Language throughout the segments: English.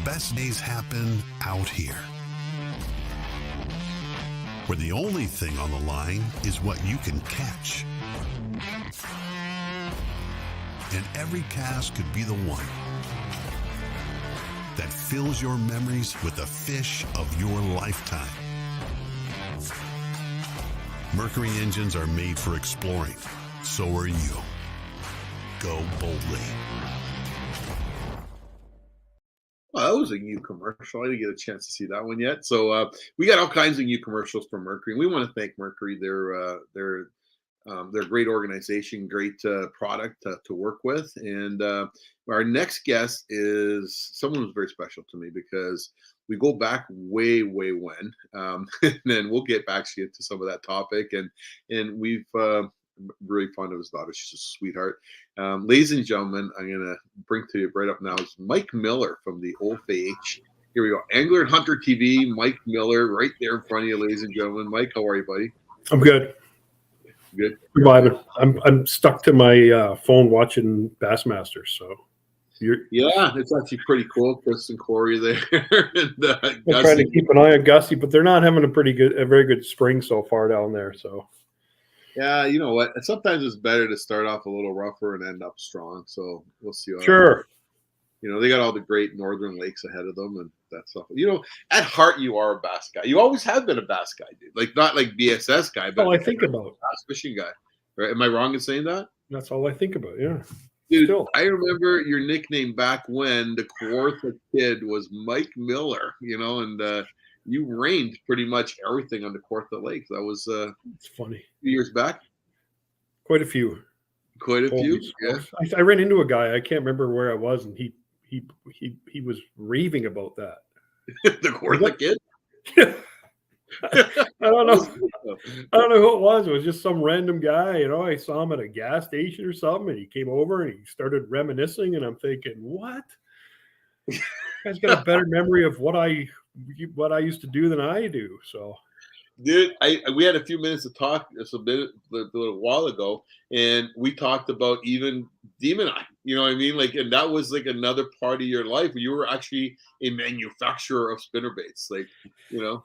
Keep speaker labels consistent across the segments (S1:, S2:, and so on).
S1: best days happen out here, where the only thing on the line is what you can catch. And every cast could be the one that fills your memories with the fish of your lifetime. Mercury engines are made for exploring. So are you. Go boldly.
S2: Well, that was a new commercial. I didn't get a chance to see that one yet. So we got all kinds of new commercials from Mercury. We want to thank Mercury. They're a great organization, great product to work with. And our next guest is someone who's very special to me because we go back way, way when. And then we'll get back into some of that topic. And we've really fond of his daughter. She's a sweetheart. Ladies and gentlemen, I'm going to bring to you right up now is Mike Miller from the OFH. Here we go. Angler and Hunter TV, Mike Miller, right there in front of you, ladies and gentlemen. Mike, how are you, buddy?
S3: I'm good.
S2: Good.
S3: I'm stuck to my phone watching Bassmasters. So
S2: yeah, it's actually pretty cool. Chris and Corey there. And,
S3: I'm trying to keep an eye on Gussie, but they're not having a very good spring so far down there. So
S2: yeah, you know what? Sometimes it's better to start off a little rougher and end up strong. So we'll see.
S3: Sure.
S2: They got all the great northern lakes ahead of them and that stuff. At heart, you are a bass guy. You always have been a bass guy, dude. Like not like BSS guy, but
S3: all I think about.
S2: Bass fishing guy. Right? Am I wrong in saying that?
S3: That's all I think about. Yeah.
S2: Dude, I remember your nickname back when the Kawartha kid was Mike Miller. And you reigned pretty much everything on the Kawartha Lake. That was
S3: it's funny.
S2: A few years back.
S3: Quite a few.
S2: Yeah.
S3: I ran into a guy. I can't remember where I was, and he was raving about that.
S2: The Kawartha kid.
S3: I don't know who it was. It was just some random guy. I saw him at a gas station or something, and he came over and he started reminiscing. And I'm thinking, what? This guy's got a better memory of what I used to do than I do. So,
S2: dude, we had a few minutes to talk a little while ago, and we talked about even Demon Eye. You know what I mean? And that was like another part of your life. You were actually a manufacturer of spinnerbaits,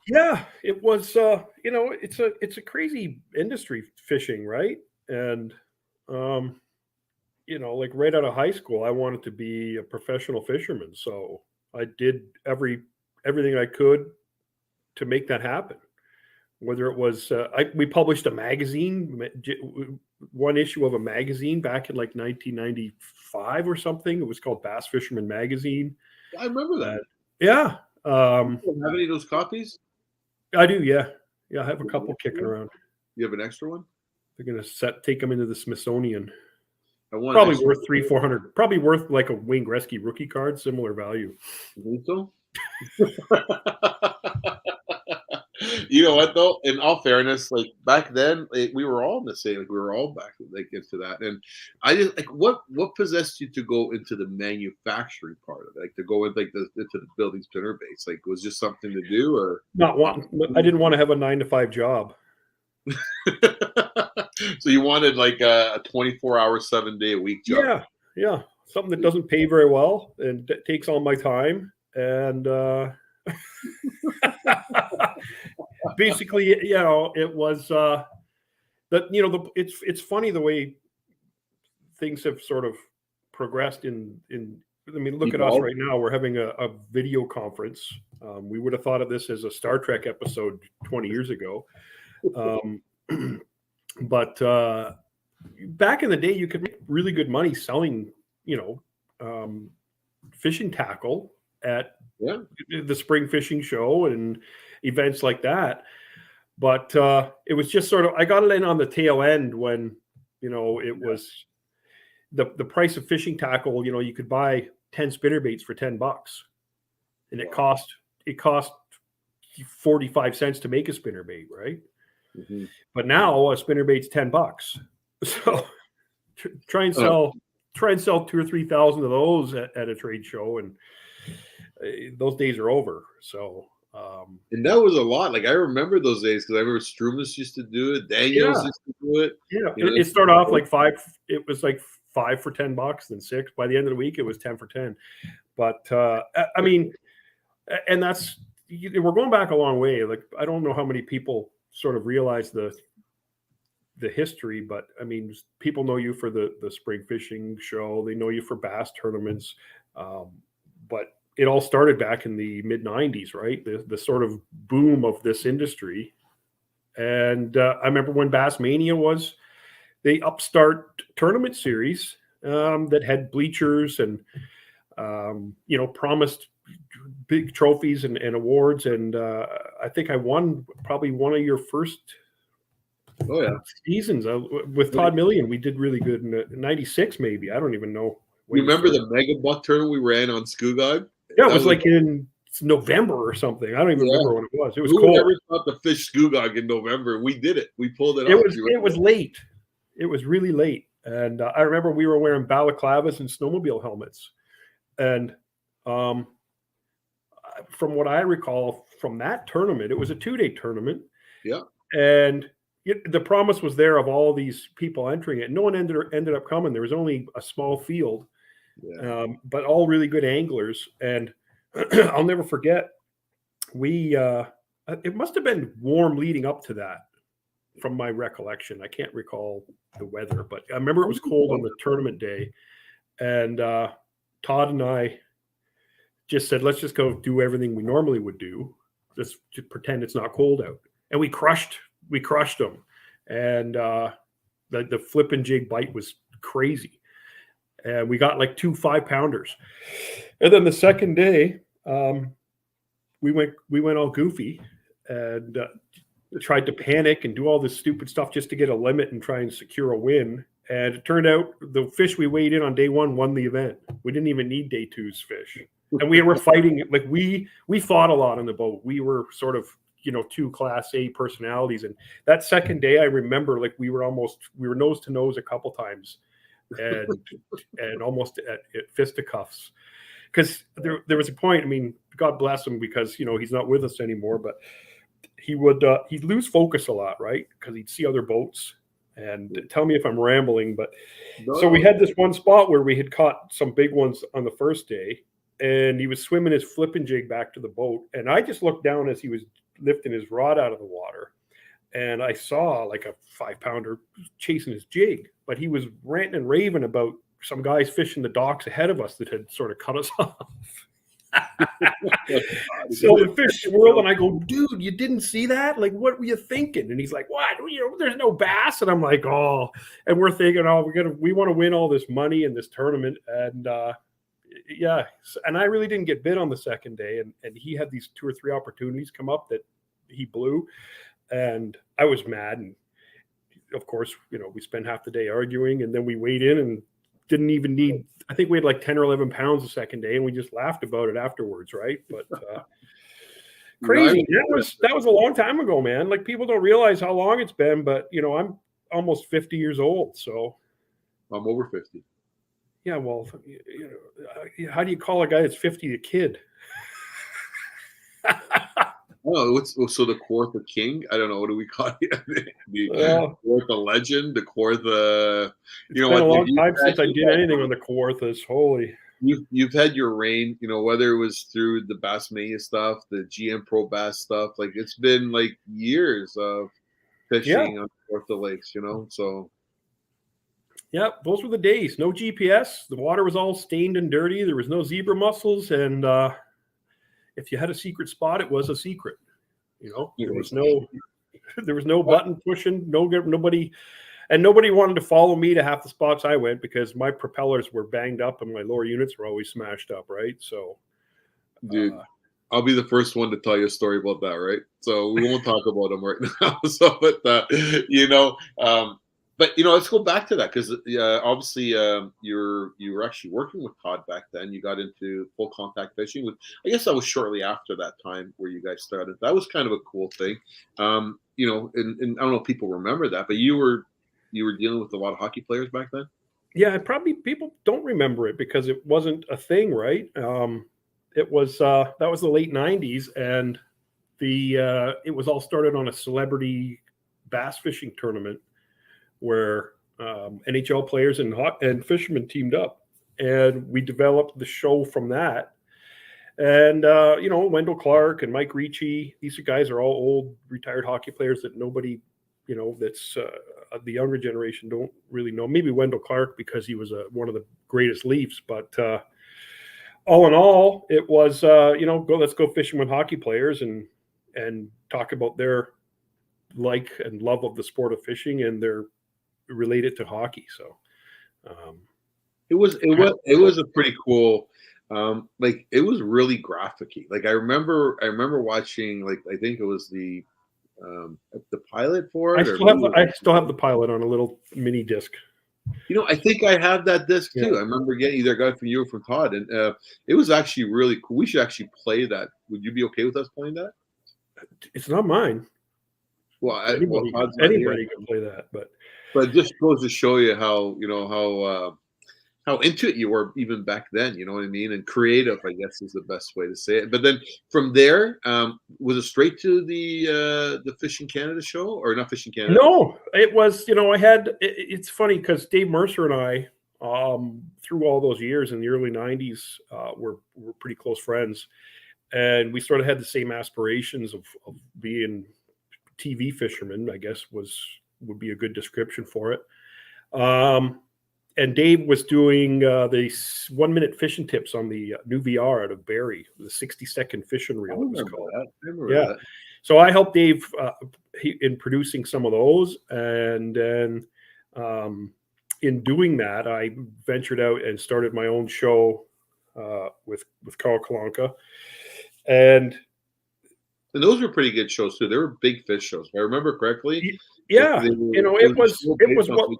S3: Yeah, it was. It's a crazy industry, fishing, right? And right out of high school, I wanted to be a professional fisherman. So I did everything I could to make that happen. Whether it was, we published a magazine, one issue of a magazine back in 1995 or something. It was called Bass Fisherman Magazine.
S2: I remember that.
S3: Yeah.
S2: Have any of those copies?
S3: I do. Yeah. Yeah. I have a couple kicking around.
S2: You have an extra one?
S3: They're going to take them into the Smithsonian.
S2: Probably
S3: worth $300-400. Probably worth like a Wayne Gretzky rookie card, similar value.
S2: You think so? You know what though? In all fairness, back then, we were all in the same. We were all back into that. And I just what possessed you to go into the manufacturing part of it, to go into the building spinnerbaits? Was just something to do, or
S3: not one? I didn't want to have a 9-to-5 job.
S2: So you wanted a 24-hour, 7-day-a-week job?
S3: Yeah, something that doesn't pay very well and takes all my time and. Basically, it was it's funny the way things have sort of progressed look at us right now. We're having a video conference. We would have thought of this as a Star Trek episode 20 years ago. But back in the day, you could make really good money selling, fishing tackle at the spring fishing show and events like that. But it was just sort of, I got it in on the tail end when, it was the price of fishing tackle. You could buy 10 spinnerbaits for $10 and it cost 45 cents to make a spinnerbait. Right. Mm-hmm. But now a spinnerbait's $10. So try and sell 2,000 or 3,000 of those at a trade show. And those days are over. So,
S2: and that was a lot. I remember those days because I remember Strumus used to do it. Daniels used to do it.
S3: Yeah, it started off like 5. It was like 5 for $10, then 6. By the end of the week, it was 10 for 10. But And we're going back a long way. Like, I don't know how many people sort of realize the history, but I mean, people know you for the spring fishing show. They know you for bass tournaments. But it all started back in the mid 90s, right? The sort of boom of this industry. And I remember when Bass Mania was the upstart tournament series that had bleachers and, promised big trophies and awards. And I think I won probably one of your first seasons with Todd Millian. We did really good in '96, maybe. I don't even know.
S2: You remember the Mega Buck tournament we ran on Skugog?
S3: Yeah, it was like in November or something. I don't even remember when it was. It was
S2: Who
S3: cold.
S2: ever thought to fish Skugog in November? We did it. We pulled it off.
S3: It was late. It was really late. And I remember we were wearing balaclavas and snowmobile helmets. And from what I recall from that tournament, it was a 2-day tournament.
S2: Yeah.
S3: And the promise was there of all these people entering it. No one ended up coming. There was only a small field, but all really good anglers. And I'll never forget, it must have been warm leading up to that from my recollection. I can't recall the weather, but I remember it was cold on the tournament day. And Todd and I just said, let's just go do everything we normally would do. Just to pretend it's not cold out. And we crushed them. And the flip and jig bite was crazy. And we got like 2 5-pounders. And then the second day, we went all goofy and tried to panic and do all this stupid stuff just to get a limit and try and secure a win. And it turned out the fish we weighed in on day 1 won the event. We didn't even need day 2's fish. And we were fighting, like we fought a lot on the boat. We were sort of, 2 Class A personalities. And that second day, I remember like we were nose to nose a couple times and almost at fisticuffs. Because there was a point, I mean, God bless him because, he's not with us anymore, but he'd lose focus a lot, right? Because he'd see other boats and tell me if I'm rambling. But so we had this one spot where we had caught some big ones on the first day, and he was swimming his flipping jig back to the boat. And I just looked down as he was lifting his rod out of the water, and I saw like a 5-pounder chasing his jig, but he was ranting and raving about some guys fishing the docks ahead of us that had sort of cut us off. So the fish swirled, and I go, dude, you didn't see that? Like, what were you thinking? And he's like, what? There's no bass. And I'm like, oh, and we're thinking, oh, we want to win all this money in this tournament. And and I really didn't get bid on the second day. And he had these 2 or 3 opportunities come up that he blew. And I was mad. And of course, we spent half the day arguing, and then we weighed in and didn't even need, I think we had like 10 or 11 pounds the second day, and we just laughed about it afterwards. Right. But crazy. That was a long time ago, man. Like, people don't realize how long it's been, but I'm almost 50 years old. So
S2: I'm over 50.
S3: Yeah. Well, how do you call a guy that's 50 a kid?
S2: Oh, so the Kawartha King? I don't know. What do we call it? The Kawartha Legend? The Kawartha...
S3: It's been a long time since I did anything on the Kawarthas. Holy.
S2: You've had your reign, whether it was through the Bass Mania stuff, the GM Pro Bass stuff. Like, it's been like years of fishing on Kawartha Lakes, so...
S3: Yeah, those were the days. No GPS. The water was all stained and dirty. There was no zebra mussels, and if you had a secret spot, it was a secret. There was no button pushing. Nobody wanted to follow me to half the spots I went because my propellers were banged up and my lower units were always smashed up. Right, so
S2: dude. I'll be the first one to tell you a story about that, right? So we won't talk about them right now. So, but but let's go back to that because obviously you were actually working with Todd back then. You got into full contact fishing. I guess that was shortly after that time where you guys started. That was kind of a cool thing. And I don't know if people remember that, but you were dealing with a lot of hockey players back then.
S3: Yeah, probably people don't remember it because it wasn't a thing, right? It was that was the late '90s, and it was all started on a celebrity bass fishing tournament where NHL players and fishermen teamed up, and we developed the show from that. And Wendell Clark and Mike Ricci, these guys are all old retired hockey players that nobody, that's the younger generation don't really know. Maybe Wendell Clark because he was one of the greatest Leafs, but all in all, it was let's go fishing with hockey players and talk about their like and love of the sport of fishing, and they're related to hockey. So
S2: it was a pretty cool. It was really graphic-y. Like I remember watching, like I think it was the pilot for it.
S3: I still have the pilot on a little mini disc.
S2: I think I have that disc too.
S3: Yeah.
S2: I remember getting either got it from you or from Todd, and it was actually really cool. We should actually play that. Would you be okay with us playing that?
S3: It's not mine.
S2: Well,
S3: anybody can play that, but
S2: it just goes to show you how into it you were even back then, you know what I mean? And creative, I guess, is the best way to say it. But then from there, was it straight to the Fishing Canada show, or not Fishing Canada?
S3: No, it was, it's funny because Dave Mercer and I, through all those years in the early 90s, were pretty close friends. And we sort of had the same aspirations of being TV fishermen, I guess would be a good description for it. And Dave was doing the 1 minute fishing tips on the new VR out of Barrie, the 60-second fishing reel. It was called.
S2: I remember that.
S3: So I helped Dave in producing some of those, and then in doing that, I ventured out and started my own show with Carl Kalanka, and
S2: those were pretty good shows too. They were big fish shows, if I remember correctly.
S3: Yeah, it was what.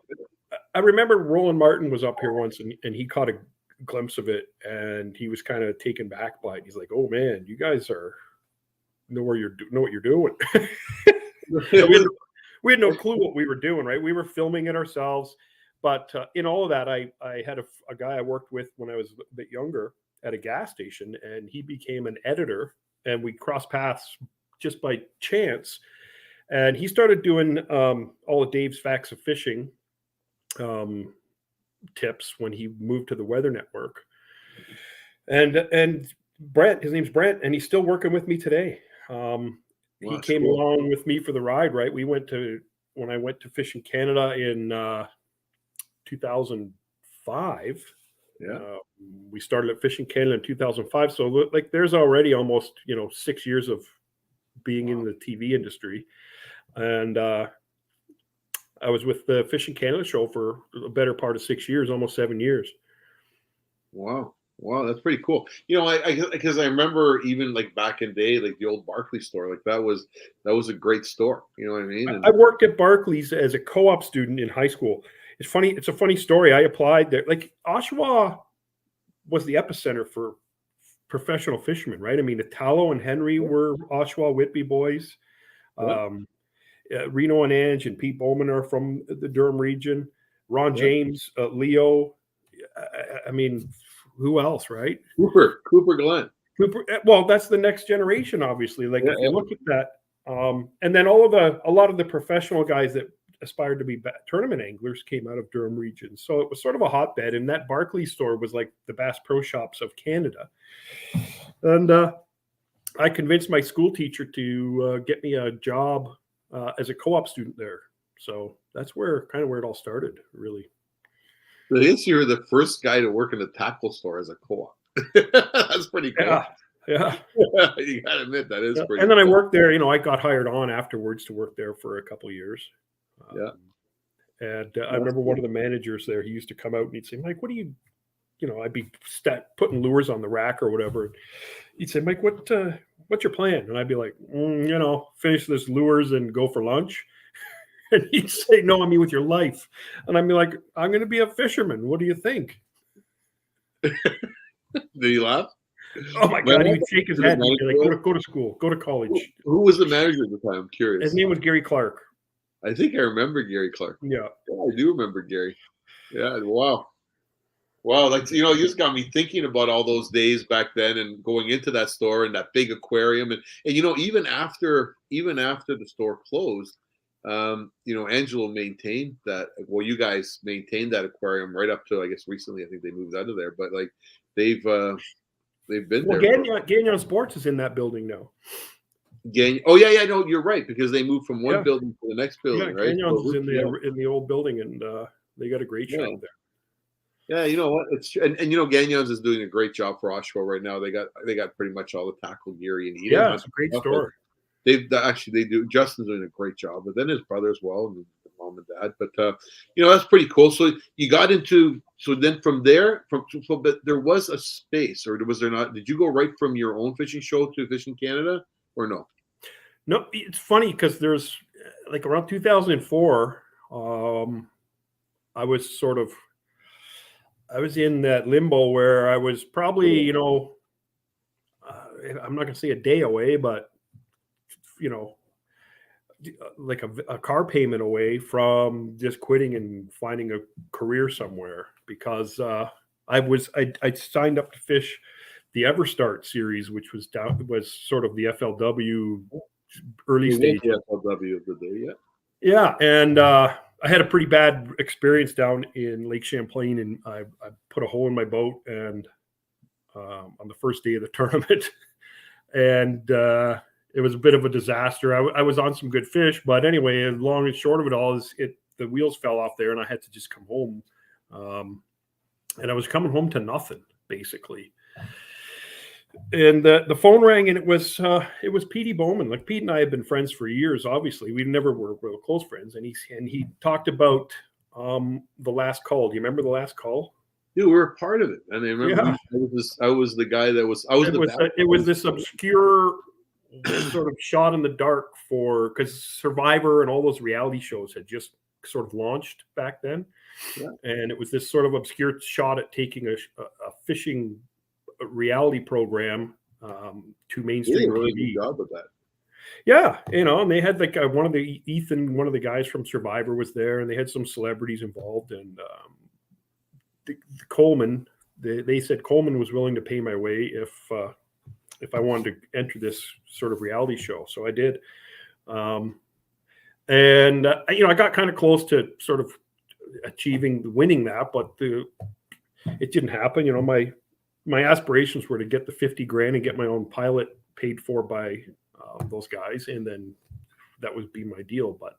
S3: I remember Roland Martin was up here once, and he caught a glimpse of it, and he was kind of taken back by it. He's like, "Oh man, you guys know what you're doing." we had no clue what we were doing, right? We were filming it ourselves, but in all of that, I had a guy I worked with when I was a bit younger at a gas station, and he became an editor, and we crossed paths just by chance. And he started doing all of Dave's Facts of Fishing tips when he moved to the Weather Network. And Brent, his name's Brent, and he's still working with me today. He came along with me for the ride, right? When I went to Fishing Canada in 2005.
S2: Yeah.
S3: We started at Fishing Canada in 2005. So like there's already almost, 6 years of being in the TV industry. And I was with the Fishing Canada show for a better part of 6 years, almost 7 years.
S2: Wow, that's pretty cool. Because I remember even like back in the day, like the old Barclays store, like that was a great store. You know what I mean? And
S3: I worked at Barclays as a co-op student in high school. It's funny. It's a funny story. I applied there. Like Oshawa was the epicenter for professional fishermen, right? I mean, Italo and Henry were Oshawa Whitby boys.
S2: Yeah.
S3: Reno and Ange and Pete Bowman are from the Durham region. Ron James, Leo. I mean, who else, right?
S2: Cooper Glenn.
S3: Well, that's the next generation, obviously. Like if you look at that, and then a lot of the professional guys that aspired to be tournament anglers came out of Durham region. So it was sort of a hotbed, and that Barclays store was like the Bass Pro Shops of Canada. And I convinced my school teacher to get me a job as a co-op student there. So that's where it all started, really.
S2: I guess you were the first guy to work in a tackle store as a co-op. That's pretty cool.
S3: Yeah.
S2: You gotta admit that is pretty.
S3: And then I worked there. I got hired on afterwards to work there for a couple of years. And I remember one of the managers there. He used to come out and he'd say, "Mike, what do you?" I'd be putting lures on the rack or whatever. He'd say, "Mike, what's your plan?" And I'd be like, finish this lures and go for lunch. And he'd say, "No, I mean with your life." And I'd be like, "I'm going to be a fisherman. What do you think?"
S2: Did he laugh?
S3: Oh my God, he would shake his head and be like, go to school, go to college.
S2: Who was the manager at the time? I'm curious.
S3: His name was Gary Clark.
S2: I think I remember Gary Clark.
S3: Yeah,
S2: I do remember Gary. Yeah, wow. Like, you just got me thinking about all those days back then and going into that store and that big aquarium. And even after the store closed, Angelo maintained that. Well, you guys maintained that aquarium right up to, I guess, recently. I think they moved out of there, but like they've They've been
S3: Well,
S2: there.
S3: Gagnon Sports is in that building now.
S2: Oh yeah, no, you're right, because they moved from one
S3: Yeah.
S2: building to the next building, right?
S3: Gagnon's is
S2: So,
S3: in the old building, and they got a great show there.
S2: Yeah, you know what? It's and you know Gagnon's is doing a great job for Oshawa right now. They got pretty much all the tackle gear you need.
S3: Yeah, it's a great store.
S2: They do. Justin's doing a great job, but then his brother as well, and mom and dad. But you know, that's pretty cool. So you got into then from there but there was a space, or was there not? Did you go right from your own fishing show to Fishing Canada, or no?
S3: No, it's funny because there's like around 2004, I was in that limbo where I was probably, you know, I'm not going to say a day away, but, you know, like a car payment away from just quitting and finding a career somewhere, because I signed up to fish the Everstart series, which was sort of the FLW early stage.
S2: FLW of the day,
S3: yeah. And I had a pretty bad experience down in Lake Champlain, and I put a hole in my boat, and on the first day of the tournament, and it was a bit of a disaster. I was on some good fish, but anyway, long and short of it all is the wheels fell off there, and I had to just come home, and I was coming home to nothing basically. And the phone rang, and it was Petey Bowman. Like, Pete and I had been friends for years. Obviously, we never were real close friends. And he talked about the last call. Do you remember the last call?
S2: Dude, we were a part of it, and I remember I was the guy that was.
S3: It was this obscure sort of shot in the dark because Survivor and all those reality shows had just sort of launched back then, and it was this sort of obscure shot at taking a fishing reality program to mainstream
S2: really
S3: TV.
S2: good job with that.
S3: Yeah, you know, and they had like one of the guys from Survivor was there, and they had some celebrities involved, and the Coleman. They said Coleman was willing to pay my way if I wanted to enter this sort of reality show, so I did. And you know, I got kind of close to sort of winning that, but it didn't happen. You know, my aspirations were to get the 50 grand and get my own pilot paid for by those guys, and then that would be my deal. But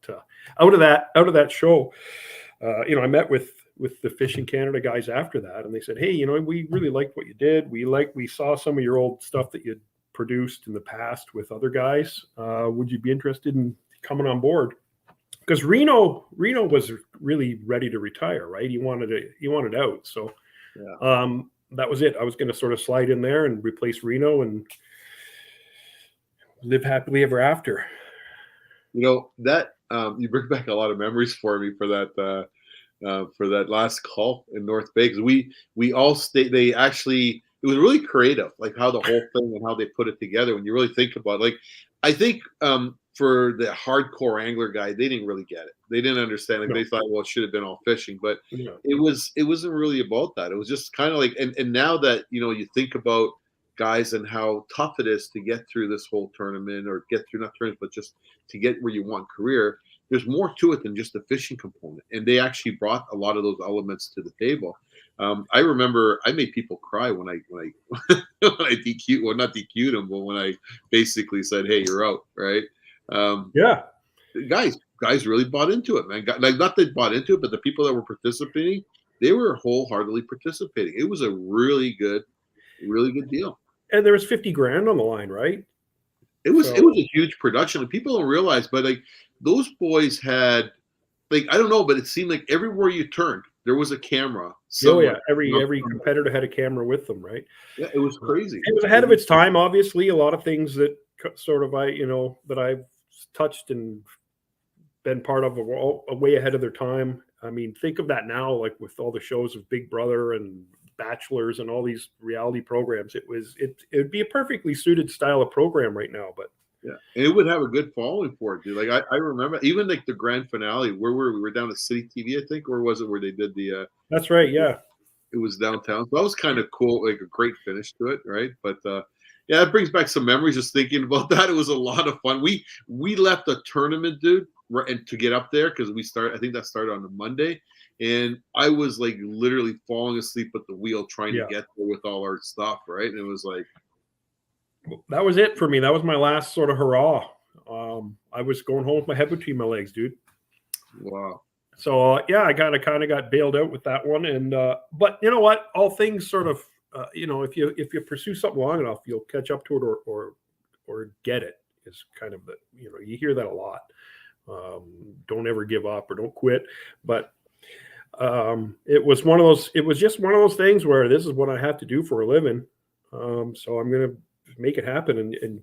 S3: out of that show, you know, I met with the Fishing Canada guys after that, and they said, "Hey, you know, we really liked what you did. We saw some of your old stuff that you'd produced in the past with other guys. Would you be interested in coming on board?" Because Reno was really ready to retire, right? He wanted out, so. Yeah. That was it. I was going to sort of slide in there and replace Reno and live happily ever after.
S2: You know, that you bring back a lot of memories for me for that last call in North Bay, because we all stayed. They actually, it was really creative, like how the whole thing and how they put it together. When you really think about it, like, I think for the hardcore angler guy, they didn't really get it. They didn't understand. Like, they thought, well, it should have been all fishing, but it wasn't really about that. It was just kind of like, and now that, you know, you think about guys and how tough it is to get through this whole tournament, or get through, not tournaments, but just to get where you want career. There's more to it than just the fishing component, and they actually brought a lot of those elements to the table. I remember I made people cry when I when I DQ'd, well, not DQ'd them, but when I basically said, "Hey, you're out," right? Guys really bought into it, man. Like, not that they bought into it, but the people that were participating, they were wholeheartedly participating. It was a really good deal.
S3: And there was 50 grand on the line, right?
S2: It was a huge production, and people don't realize, but like, those boys had, like, I don't know, but it seemed like everywhere you turned, there was a camera.
S3: Somewhere. Every competitor had a camera with them, right?
S2: Yeah, it was crazy.
S3: It was ahead of its time, obviously. A lot of things that sort of that I've touched and been part of a way ahead of their time. I mean, think of that now, like with all the shows of Big Brother and Bachelors and all these reality programs. It would be a perfectly suited style of program right now, but.
S2: Yeah, and it would have a good following for it, dude. Like, I remember even like the grand finale, where we were down at City TV, I think, or was it where they did the?
S3: That's right. Yeah,
S2: it was downtown. So that was kind of cool, like a great finish to it, right? But yeah, it brings back some memories just thinking about that. It was a lot of fun. We left a tournament, dude, and to get up there, because I think that started on a Monday, and I was like literally falling asleep at the wheel trying to
S3: Yeah.
S2: get there with all our stuff, right? And it was like,
S3: That was it for me. That was my last sort of hurrah. I was going home with my head between my legs, dude.
S2: wow.
S3: So yeah, I kind of got bailed out with that one. And but you know what? All things sort of if you pursue something long enough, you'll catch up to it or get it. Is kind of the you hear that a lot. Don't ever give up or don't quit. But it was one of those. It was just one of those things where this is what I have to do for a living. So I'm gonna make it happen. And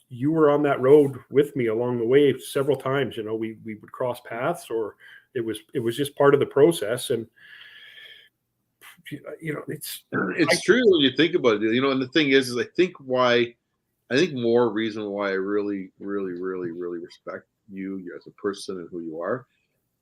S3: you were on that road with me along the way several times. We would cross paths, or it was just part of the process. And
S2: it's true when you think about it. And the thing is I think more reason why I really, really, really, really respect you as a person and who you are,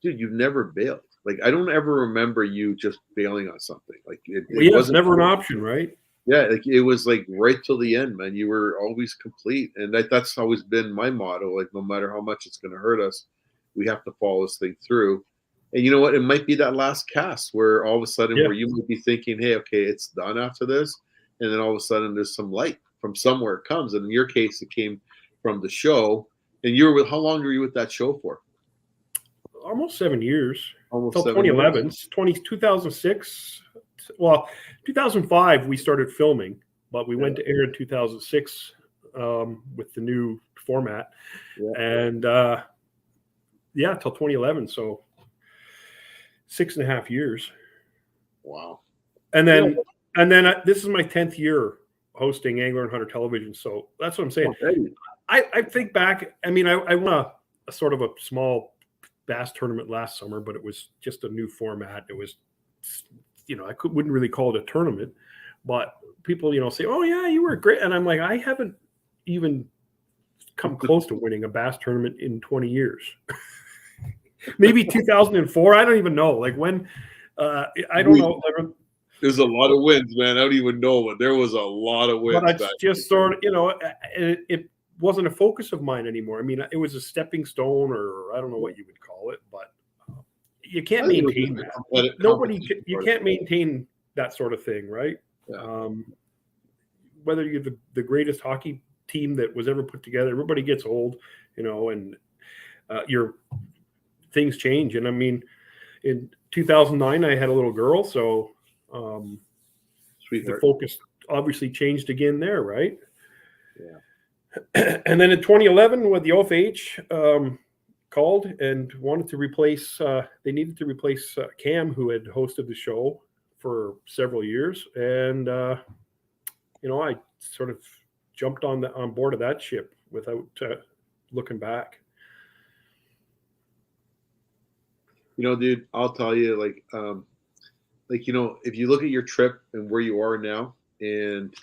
S2: dude. You've never bailed. Like I don't ever remember you just bailing on something. Like it
S3: wasn't never an option, right?
S2: Yeah, like it was like right till the end, man. You were always complete, and that's always been my motto. Like no matter how much it's going to hurt us, we have to follow this thing through. And you know what? It might be that last cast where all of a sudden, where you might be thinking, "Hey, okay, it's done after this," and then all of a sudden, there's some light from somewhere it comes. And in your case, it came from the show. And how long were you with that show for?
S3: Almost 7 years.
S2: Almost
S3: until
S2: 7
S3: 2011, 2006. Well, 2005 we started filming, but we went to air in 2006 with the new format, and till 2011. So 6.5 years.
S2: Wow.
S3: And then this is my 10th year hosting Angler and Hunter Television. So that's what I'm saying. I think back. I mean, I won a sort of a small bass tournament last summer, but it was just a new format. It was, wouldn't really call it a tournament, but people, say, "Oh yeah, you were great," and I'm like, I haven't even come close to winning a bass tournament in 20 years. Maybe 2004. I don't even know. Like when, I don't know.
S2: There's a lot of wins, man. I don't even know, but there was a lot of wins.
S3: But it's just sort of, it wasn't a focus of mine anymore. I mean, it was a stepping stone, or I don't know what you would call it, but you can't maintain that. You can't maintain that sort of thing, right? Yeah. Whether you're the greatest hockey team that was ever put together, everybody gets old, and your things change. And I mean, in 2009, I had a little girl, so the focus obviously changed again there, right?
S2: Yeah.
S3: And then in 2011, when the OFH called and wanted to replace, they needed to replace Cam, who had hosted the show for several years, and I sort of jumped on board of that ship without looking back.
S2: Dude, I'll tell you, if you look at your trip and where you are now, and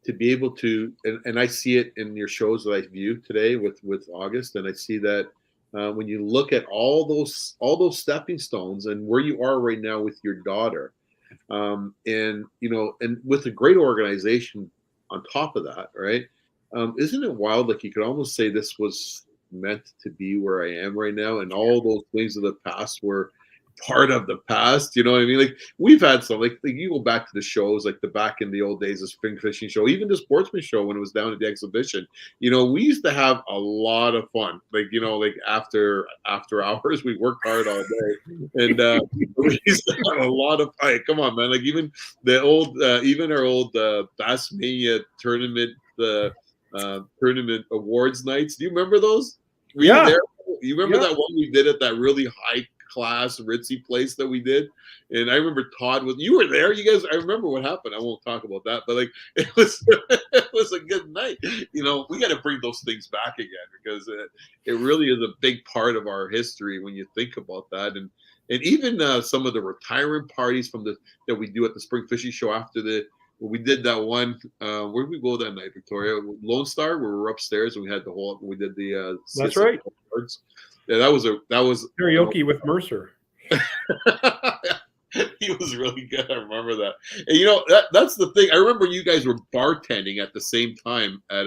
S2: to be able to, and I see it in your shows that I view today with August, and I see that when you look at all those stepping stones and where you are right now with your daughter, and with a great organization on top of that, right? Isn't it wild? Like you could almost say this was meant to be where I am right now, and all those things of the past were part of the past. You know what I mean? Like we've had some, like you go back to the shows, like the back in the old days, the spring fishing show, even the sportsman show when it was down at the exhibition. We used to have a lot of fun. Like after hours, we worked hard all day, and we used to have a lot of fun. Come on, man! Like even the old, even our old Bass Mania tournament, the tournament awards nights. Do you remember those? Were you there? You remember that one we did at that really high class ritzy place that we did? And I remember Todd you were there. You guys, I remember what happened. I won't talk about that, but it was a good night. We got to bring those things back again, because it really is a big part of our history when you think about that. And even some of the retirement parties that we do at the spring fishing show after we did that one. Where did we go that night, Victoria? Lone Star, where we were upstairs and we did the.
S3: That's right.
S2: Cards. Yeah, that was
S3: karaoke with Mercer.
S2: He was really good. I remember that. And that's the thing. I remember you guys were bartending at the same time at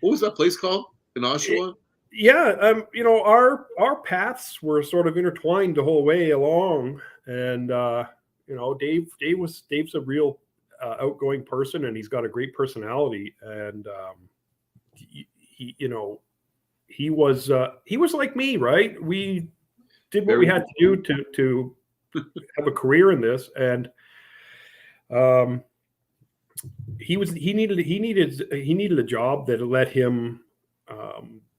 S2: what was that place called in Oshawa?
S3: Yeah, our paths were sort of intertwined the whole way along. And Dave's a real outgoing person, and he's got a great personality. And he was like me, right? We did what we had to do to have a career in this, and he needed a job that let him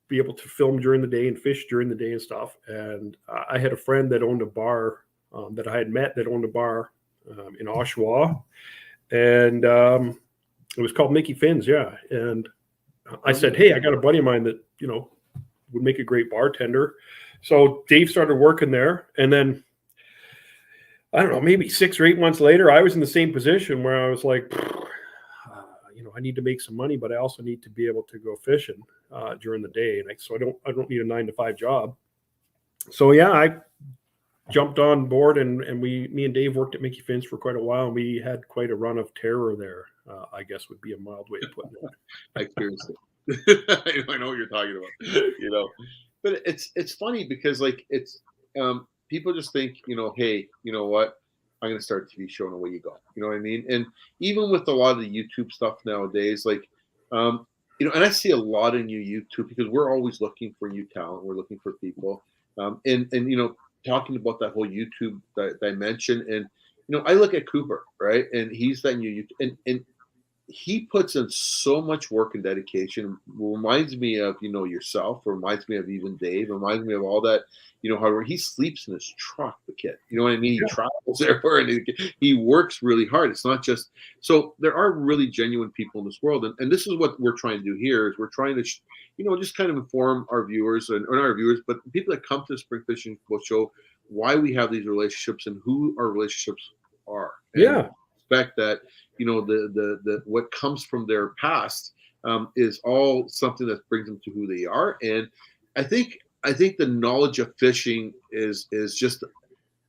S3: be able to film during the day and fish during the day and stuff. And I had a friend that owned a bar that I had met that owned a bar in Oshawa, and it was called Mickey Finn's. Yeah, and I said, hey, I got a buddy of mine that would make a great bartender. So Dave started working there, and then I don't know, maybe 6 or 8 months later, I was in the same position where I was like, I need to make some money, but I also need to be able to go fishing during the day. And so I don't need a 9-to-5 job. So yeah, I jumped on board, and me and Dave worked at Mickey Finn's for quite a while, and we had quite a run of terror there. I guess would be a mild way of putting it.
S2: I experienced it. I know what you're talking about. But it's funny because it's people just think, hey, you know what? I'm going to start a TV show and away you go. You know what I mean? And even with a lot of the YouTube stuff nowadays, and I see a lot of new YouTube because we're always looking for new talent. We're looking for people. And talking about that whole YouTube dimension. And, I look at Cooper, right? And he's that new YouTube. And he puts in so much work and dedication. Reminds me of yourself. Reminds me of even Dave. Reminds me of all that. However, he sleeps in his truck. The kid. You know what I mean? He travels everywhere and he works really hard. It's not just so. There are really genuine people in this world, and this is what we're trying to do here. Is we're trying to just kind of inform our viewers or not our viewers, but people that come to the Spring Fishing Boat Show why we have these relationships and who our relationships are. And expect that the what comes from their past is all something that brings them to who they are. And I think the knowledge of fishing is just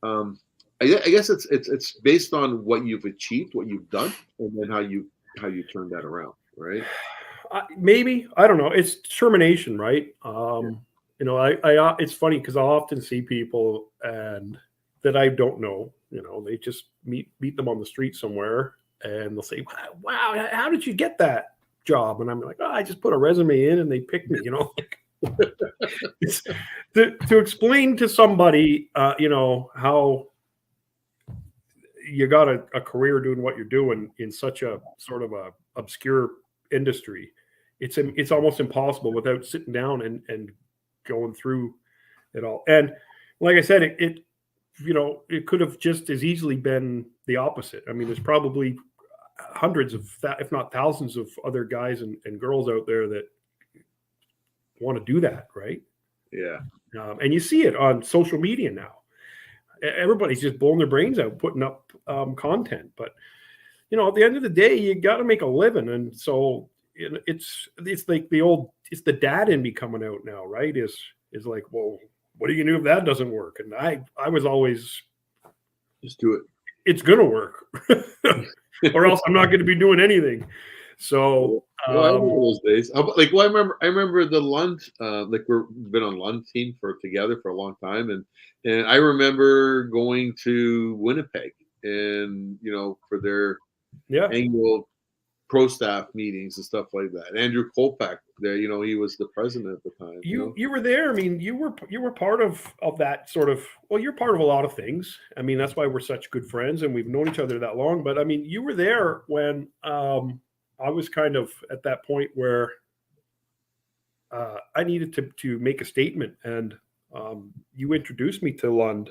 S2: I guess it's based on what you've achieved, what you've done, and then how you turn that around, right?
S3: Maybe, I don't know. It's determination, right? It's funny because I often see people and that I don't know. They just meet them on the street somewhere, and they'll say, "Wow, how did you get that job?" And I'm like, "Oh, I just put a resume in, and they picked me." To explain to somebody, how you got a career doing what you're doing in such a sort of a obscure industry, it's almost impossible without sitting down and going through it all. And like I said, it could have just as easily been the opposite. I mean, there's probably hundreds of, if not thousands of other guys and girls out there that want to do that, right?
S2: Yeah.
S3: And you see it on social media now. Everybody's just blowing their brains out, putting up content. But, at the end of the day, you got to make a living. And so it's like it's the dad in me coming out now, right? Is like, well, what do you do if that doesn't work? And I was always,
S2: just do it.
S3: It's going to work or else I'm not going to be doing anything. So,
S2: I remember those days. I remember the Lund, we've been on Lund team together for a long time. And I remember going to Winnipeg and, for their annual pro staff meetings and stuff like that. Andrew Kolpak there, he was the president at the time.
S3: You were there. I mean, you were part of that sort of, well, you're part of a lot of things. I mean, that's why we're such good friends and we've known each other that long. But I mean, you were there when I was kind of at that point where I needed to make a statement, and you introduced me to Lund,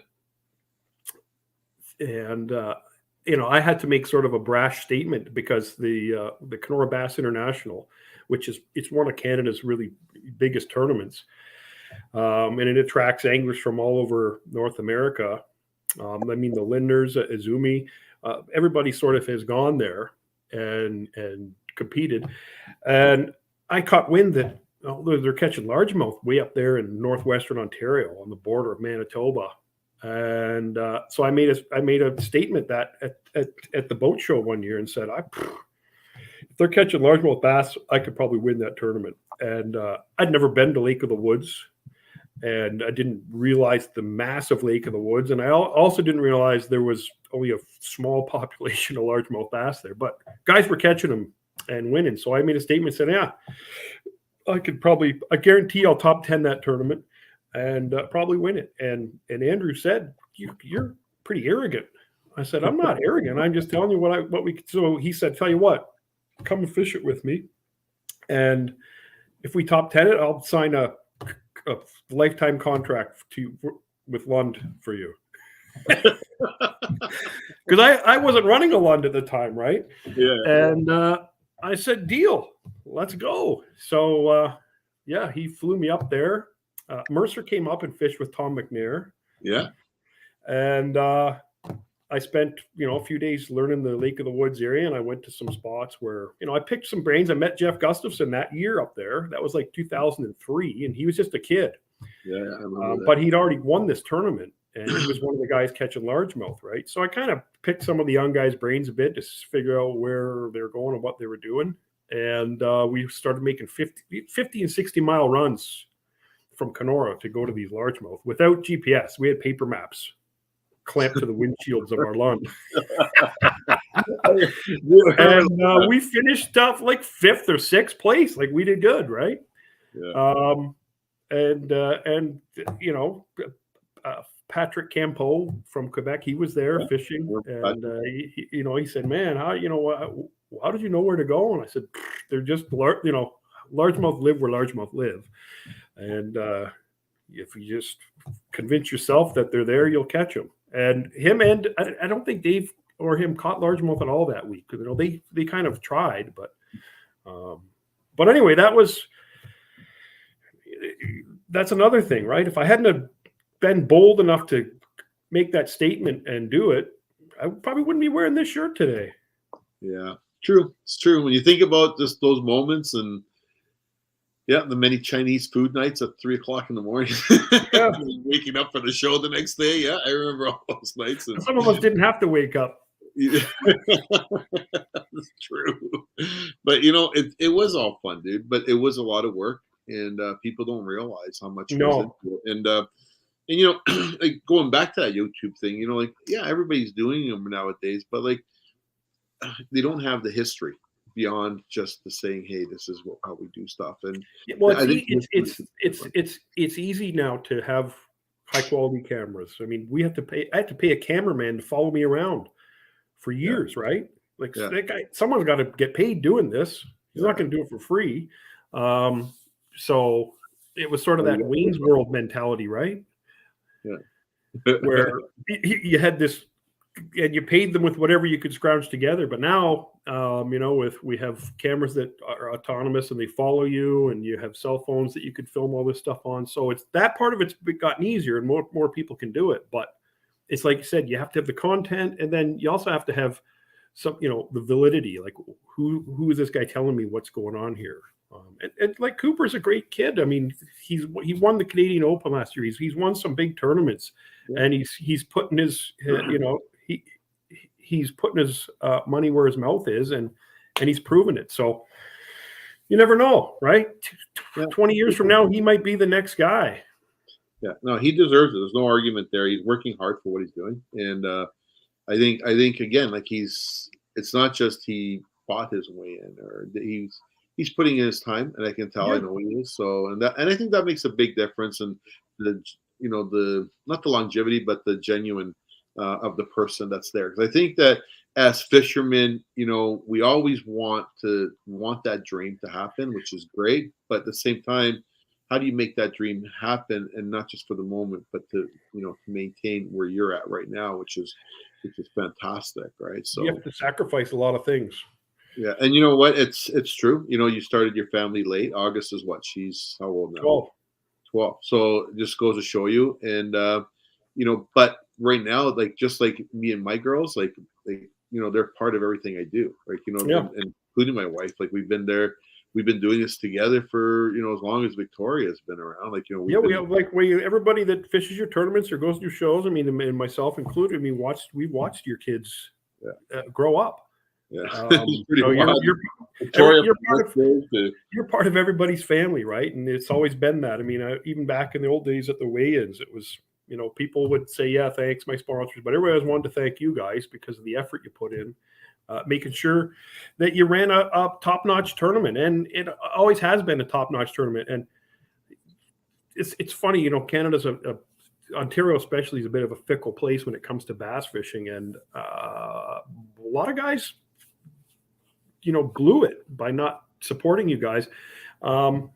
S3: and I had to make sort of a brash statement because the Kenora Bass International, it's one of Canada's really biggest tournaments, and it attracts anglers from all over North America. I mean, the Lindners, Izumi, everybody sort of has gone there and competed, and I caught wind that they're catching largemouth way up there in northwestern Ontario on the border of Manitoba. And so I made a statement that at the boat show one year and said, if they're catching largemouth bass, I could probably win that tournament. And I'd never been to Lake of the Woods. and I didn't realize the massive Lake of the Woods. And I also didn't realize there was only a small population of largemouth bass there, but guys were catching them and winning. So I made a statement saying, yeah, I guarantee I'll top 10 that tournament and probably win it. And Andrew said, you're pretty arrogant. I said, I'm not arrogant. I'm just telling you what we could. So he said, tell you what, come and fish it with me. And if we top 10 it, I'll sign a lifetime contract with Lund for you. Because I wasn't running a Lund at the time, right?
S2: Yeah.
S3: And I said, deal, let's go. So yeah, he flew me up there. Mercer came up and fished with Tom McNair.
S2: Yeah.
S3: And I spent, a few days learning the Lake of the Woods area, and I went to some spots where, I picked some brains. I met Jeff Gustafson that year up there. That was like 2003, and he was just a kid.
S2: Yeah, I remember that.
S3: But he'd already won this tournament, and he was one of the guys catching largemouth, right? So I kind of picked some of the young guys' brains a bit to figure out where they're going and what they were doing. And we started making 50 and 60-mile runs from Kenora to go to these largemouth without GPS. We had paper maps clamped to the windshields of our Lund. And we finished stuff like 5th or 6th place. Like, we did good, right?
S2: Yeah.
S3: Patrick Campeau from Quebec, he was there fishing, and he said, "Man, how did you know where to go?" And I said, "They're just largemouth live where largemouth live, and if you just convince yourself that they're there, you'll catch them." And I don't think Dave or him caught largemouth at all that week, because they kind of tried, but anyway, that's another thing, right? If I hadn't have been bold enough to make that statement and do it, I probably wouldn't be wearing this shirt today.
S2: Yeah, true. It's true. When you think about just those moments, and the many Chinese food nights at 3:00 in the morning, waking up for the show the next day. Yeah, I remember all those nights. And
S3: some of us didn't have to wake up.
S2: That's true. But it was all fun, dude. But it was a lot of work, and people don't realize how much goes into it. And like going back to that YouTube thing, everybody's doing them nowadays, but like they don't have the history beyond just the saying, "Hey, this is how we do stuff." And
S3: it's easy now to have high quality cameras. I mean, I had to pay a cameraman to follow me around for years, right? Like that guy, someone's got to get paid doing this. He's not going to do it for free. So it was sort of that Wayne's World mentality, right?
S2: Yeah.
S3: Where you had this, and you paid them with whatever you could scrounge together. But now, we have cameras that are autonomous and they follow you, and you have cell phones that you could film all this stuff on. So it's that part of it's gotten easier, and more people can do it. But it's like you said, you have to have the content, and then you also have to have some, the validity. Like, who is this guy telling me what's going on here? And like, Cooper's a great kid. I mean, he won the Canadian Open last year. He's won some big tournaments, and he's putting his he's putting his money where his mouth is, and he's proven it. So you never know, right? 20 years from now, he might be the next guy.
S2: Yeah, no, he deserves it. There's no argument there. He's working hard for what he's doing, and I think again, like it's not just he fought his way in, or he's putting in his time, and I can tell. I know he is. So, and I think that makes a big difference, and the not the longevity, but the genuine of the person that's there. Because I think that as fishermen, we always want that dream to happen, which is great. But at the same time, how do you make that dream happen, and not just for the moment, but to to maintain where you're at right now, which is fantastic, right? So
S3: you have to sacrifice a lot of things.
S2: Yeah, and you know what? It's true. You started your family late. August is what? She's how old now? 12. So it just goes to show you. And but right now, like, just like me and my girls, like they're part of everything I do. Like, and including my wife. Like, we've been there. We've been doing this together for as long as Victoria's been around. Like, we
S3: have like everybody that fishes your tournaments or goes to your shows. I mean, and myself included. I mean, we've watched your kids grow up.
S2: Yeah.
S3: You know,
S2: Victoria,
S3: you're part of everybody's family, right? And it's always been that. I mean, even back in the old days at the weigh-ins, it was, you know, people would say, yeah, thanks, my sponsors, but everybody always wanted to thank you guys because of the effort you put in, making sure that you ran a top-notch tournament. And it always has been a top-notch tournament. And it's funny, you know, Canada's Ontario especially is a bit of a fickle place when it comes to bass fishing. And a lot of guys, you know, blew it by not supporting you guys,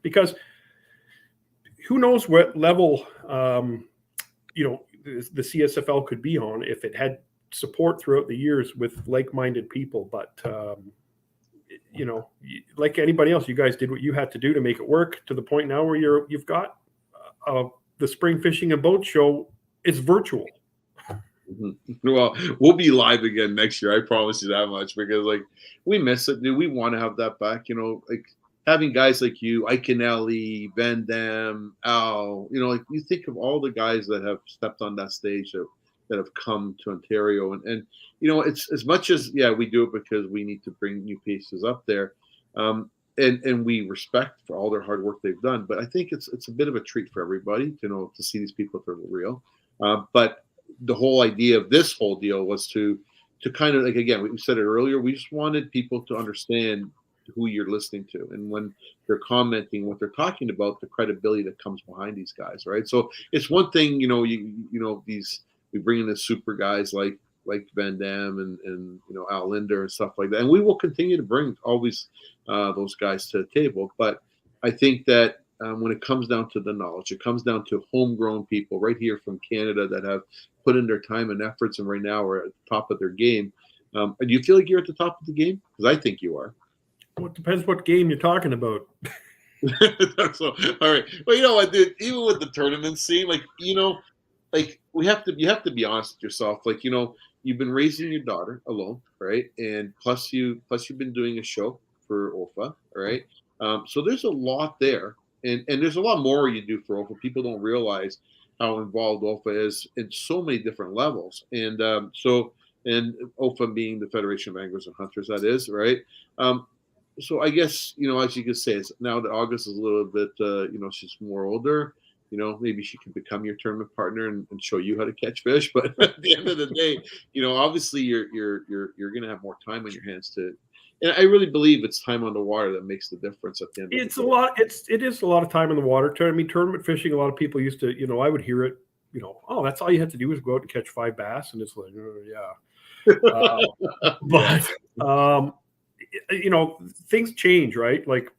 S3: because who knows what level, you know, the CSFL could be on if it had support throughout the years with like-minded people. But, you know, like anybody else, you guys did what you had to do to make it work to the point now where you've got the spring fishing and boat show is virtual.
S2: Well, we'll be live again next year. I promise you that much, because like we miss it, dude. We want to have that back. You know, like having guys like you, Iconelli, Van Dam, Al. You know, like you think of all the guys that have stepped on that stage that have come to Ontario, and you know, it's as much as we do it because we need to bring new pieces up there, and we respect for all their hard work they've done. But I think it's a bit of a treat for everybody to see these people for real. But the whole idea of this whole deal was to kind of, like, again, we said it earlier, we just wanted people to understand who you're listening to, and when they're commenting what they're talking about, the credibility that comes behind these guys, right? So it's one thing, you know, we bring in the super guys like Van Dam and you know, Al Linder and stuff like that, and we will continue to bring always those guys to the table. But I think that when it comes down to the knowledge, it comes down to homegrown people right here from Canada that have put in their time and efforts, and right now are at the top of their game. And do you feel like you're at the top of the game? Because I think you are.
S3: Well, it depends what game you're talking about.
S2: So, all right. Well, you know what, dude? Even with the tournament scene, like, you know, like you have to be honest with yourself. Like, you know, you've been raising your daughter alone, right? And plus you've been doing a show for OFA, right? So there's a lot there. And there's a lot more you do for OFA. People don't realize how involved OFA is in so many different levels. And and OFA being the Federation of Anglers and Hunters, that is, right? So I guess, you know, as you could say, now that August is a little bit, you know, she's more older, you know, maybe she can become your tournament partner and show you how to catch fish. But at the end of the day, you know, obviously you're going to have more time on your hands to. And I really believe it's time on the water that makes the difference at the end.
S3: It's a lot. It is a lot of time in the water. I mean, tournament fishing. A lot of people used to, you know, I would hear it. You know, oh, that's all you had to do was go out and catch 5 bass, and it's like, yeah. But you know, things change, right? Like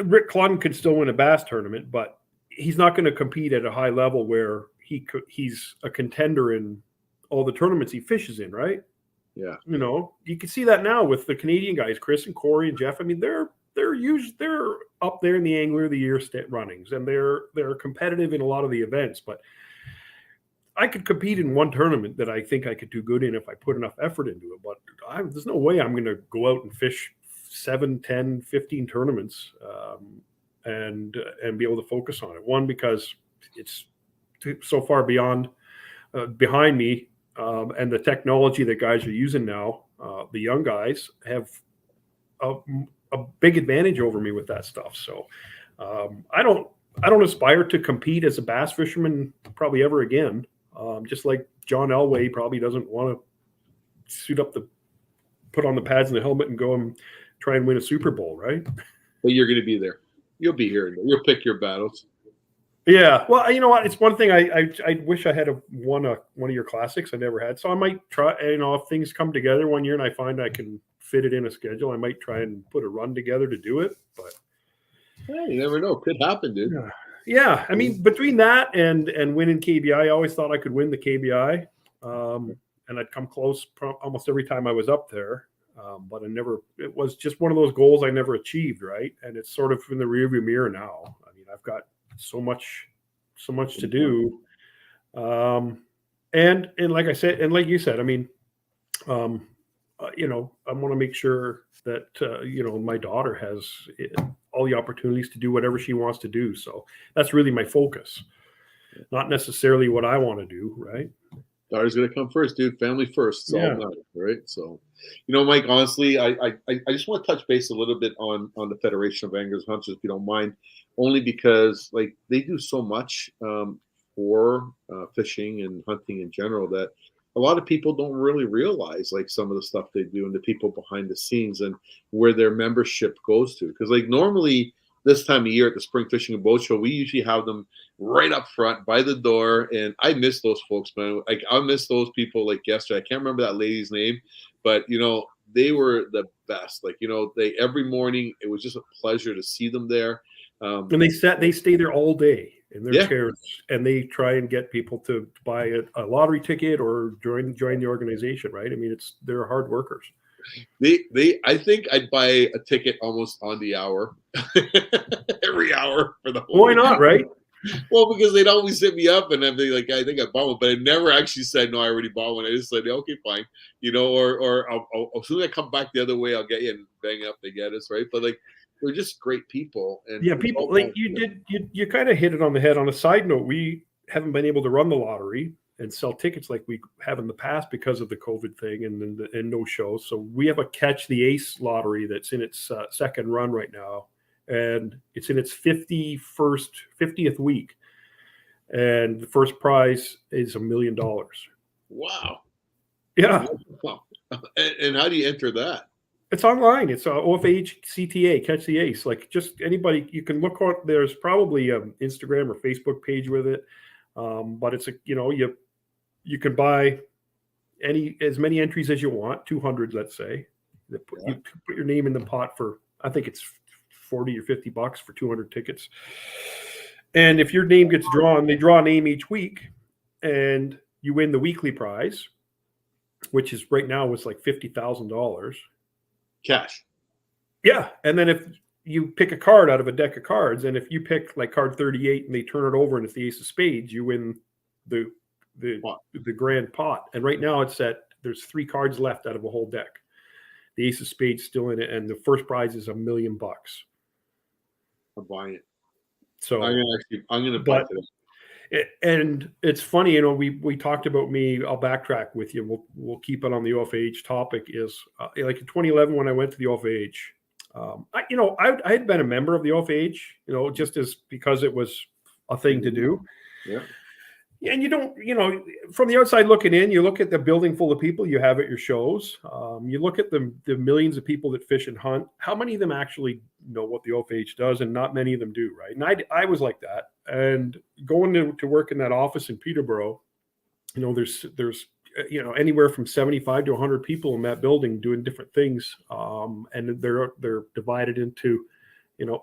S3: Rick Clunn could still win a bass tournament, but he's not going to compete at a high level where he's a contender in all the tournaments he fishes in, right?
S2: Yeah,
S3: you know, you can see that now with the Canadian guys, Chris and Corey and Jeff. I mean, they're up there in the Angler of the Year runnings, and they're competitive in a lot of the events. But I could compete in one tournament that I think I could do good in if I put enough effort into it. But there's no way I'm going to go out and fish 7, 10, 15 tournaments and be able to focus on it. One, because it's so far behind me. And the technology that guys are using now, the young guys have a big advantage over me with that stuff. So I don't aspire to compete as a bass fisherman probably ever again. Just like John Elway probably doesn't want to put on the pads and the helmet and go and try and win a Super Bowl, right?
S2: But you're going to be there. You'll be here. You'll pick your battles.
S3: Yeah, well, you know what? It's one thing I wish I had won one of your classics. I never had, so I might try. You know, if things come together one year and I find I can fit it in a schedule, I might try and put a run together to do it. But
S2: hey, you never know; could happen, dude.
S3: Yeah. I mean, between that and winning KBI, I always thought I could win the KBI, and I'd come close almost every time I was up there. But I never. It was just one of those goals I never achieved, right? And it's sort of in the rearview mirror now. I mean, I've got so much to do, and like I said, and like you said, I mean, you know, I want to make sure that you know, my daughter has all the opportunities to do whatever she wants to do. So that's really my focus, not necessarily what I want to do, right?
S2: Daughter's gonna come first, dude. Family first. It's all
S3: Yeah.
S2: matters, right? So, Mike. Honestly, I just want to touch base a little bit on the Federation of Anglers and Hunters, if you don't mind, only because like they do so much for fishing and hunting in general that a lot of people don't really realize like some of the stuff they do and the people behind the scenes and where their membership goes to. Because like normally this time of year at the Spring Fishing and Boat Show, we usually have them right up front by the door. And I miss those folks, man. Like I miss those people like yesterday. I can't remember that lady's name, but they were the best. Like, they every morning it was just a pleasure to see them there.
S3: And they stay there all day in their
S2: Yeah.
S3: chairs, and they try and get people to buy a lottery ticket or join the organization, right? I mean, they're hard workers.
S2: I think I'd buy a ticket almost on the hour, every hour for the whole
S3: Why not, right?
S2: Well, because they'd always hit me up and I'd be like, I think I bought one, but I never actually said, no, I already bought one. I just said, okay, fine. Or as soon as I come back the other way, I'll get you and bang up to get us, right? But like, they're just great people. And
S3: yeah, people like you kind of hit it on the head. On a side note, we haven't been able to run the lottery and sell tickets like we have in the past because of the COVID thing and no shows. So we have a Catch the Ace lottery that's in its second run right now, and it's in its 50th week, and the first prize is $1 million.
S2: Wow.
S3: Yeah.
S2: Wow. And how do you enter that?
S3: It's online. It's OFH CTA, Catch the Ace. Like just anybody, you can look on. There's probably an Instagram or Facebook page with it, but it's you can buy as many entries as you want, 200, let's say. You put your name in the pot for, I think it's $40 or $50 for 200 tickets. And if your name gets drawn, they draw a name each week, and you win the weekly prize, which is right now it's like $50,000
S2: cash.
S3: Yeah, and then if you pick a card out of a deck of cards, and if you pick like card 38 and they turn it over and it's the ace of spades, you win the grand pot. And right now there's 3 cards left out of a whole deck. The ace of spades still in it, and the first prize is $1 million.
S2: I'm buying it.
S3: So
S2: I'm gonna buy it.
S3: And it's funny, we talked about me. I'll backtrack with you. We'll keep it on the OFAH topic. Is like in 2011 when I went to the OFAH, I had been a member of the OFAH, just as because it was a thing to do.
S2: Yeah.
S3: And you don't, from the outside looking in, you look at the building full of people you have at your shows. You look at the millions of people that fish and hunt. How many of them actually know what the OFH does? And not many of them do, right? And I was like that. And going to work in that office in Peterborough, there's anywhere from 75 to 100 people in that building doing different things. And they're divided into